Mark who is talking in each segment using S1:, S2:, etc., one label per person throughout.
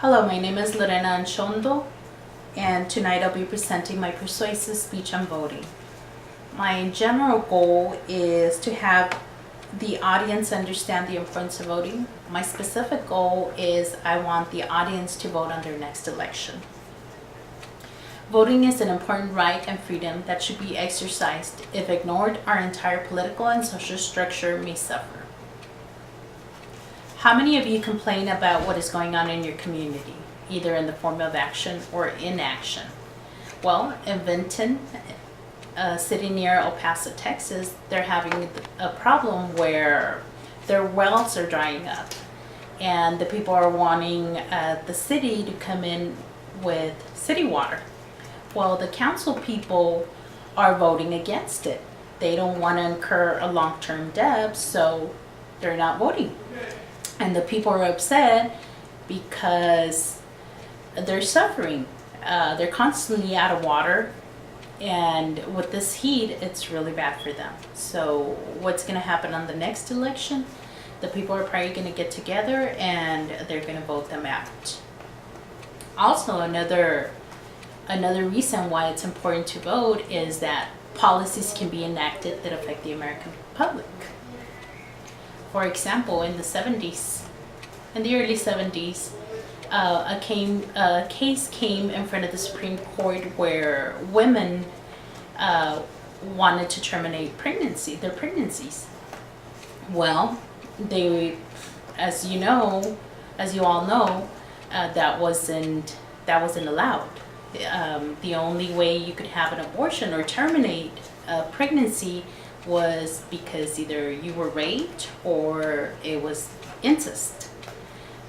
S1: Hello, my name is Lorena Anchondo, and tonight I'll be presenting my persuasive speech on voting. My general goal is to have the audience understand the importance of voting. My specific goal is I want the audience to vote on their next election. Voting is an important right and freedom that should be exercised. If ignored, our entire political and social structure may suffer. How many of you complain about what is going on in your community, either in the form of action or inaction? Well, in Vinton, a city near El Paso, Texas, they're having a problem where their wells are drying up, and the people are wanting the city to come in with city water. Well, the council people are voting against it. They don't want to incur a long-term debt, so they're not voting. And the people are upset because they're suffering. They're constantly out of water, and with this heat, it's really bad for them. So what's going to happen on the next election? The people are probably going to get together and they're going to vote them out. Also, another reason why it's important to vote is that policies can be enacted that affect the American public. For example, in the early 70s, a case came in front of the Supreme Court where women wanted to terminate their pregnancies. Well, as you all know, that wasn't allowed. The only way you could have an abortion or terminate a pregnancy was because either you were raped or it was incest.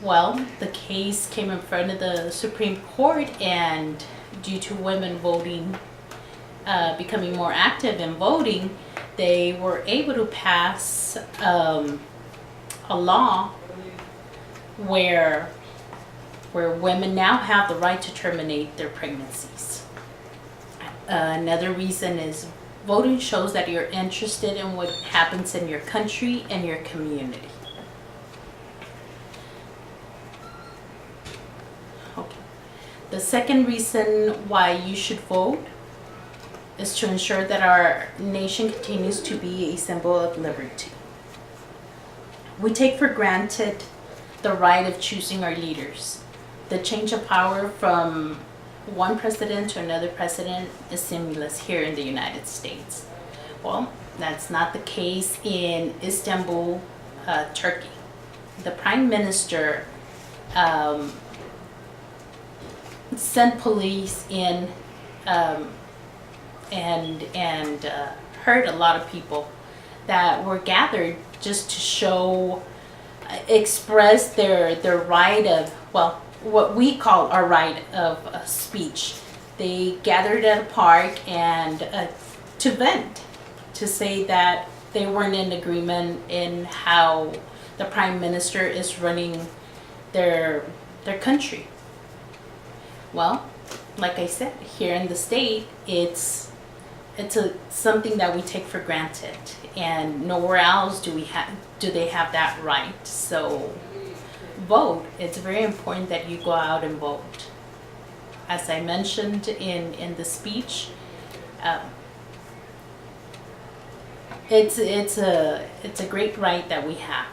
S1: Well, the case came in front of the Supreme Court, and due to women voting, becoming more active in voting, they were able to pass a law where women now have the right to terminate their pregnancies. Another reason is voting shows that you're interested in what happens in your country and your community. Okay. The second reason why you should vote is to ensure that our nation continues to be a symbol of liberty. We take for granted the right of choosing our leaders. The change of power from one president to another president is seamless here in the United States. Well, that's not the case in Istanbul, Turkey. The Prime Minister sent police in and hurt a lot of people that were gathered just to express their right of, well, what we call our right of speech. They gathered at a park and to vent, to say that they weren't in agreement in how the Prime Minister is running their country. Well, like I said, here in the state, it's something that we take for granted, and nowhere else do they have that right. So vote. It's very important that you go out and vote. As I mentioned in the speech, it's a great right that we have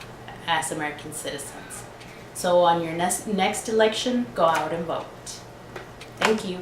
S1: as American citizens. So on your next election, go out and vote. Thank you.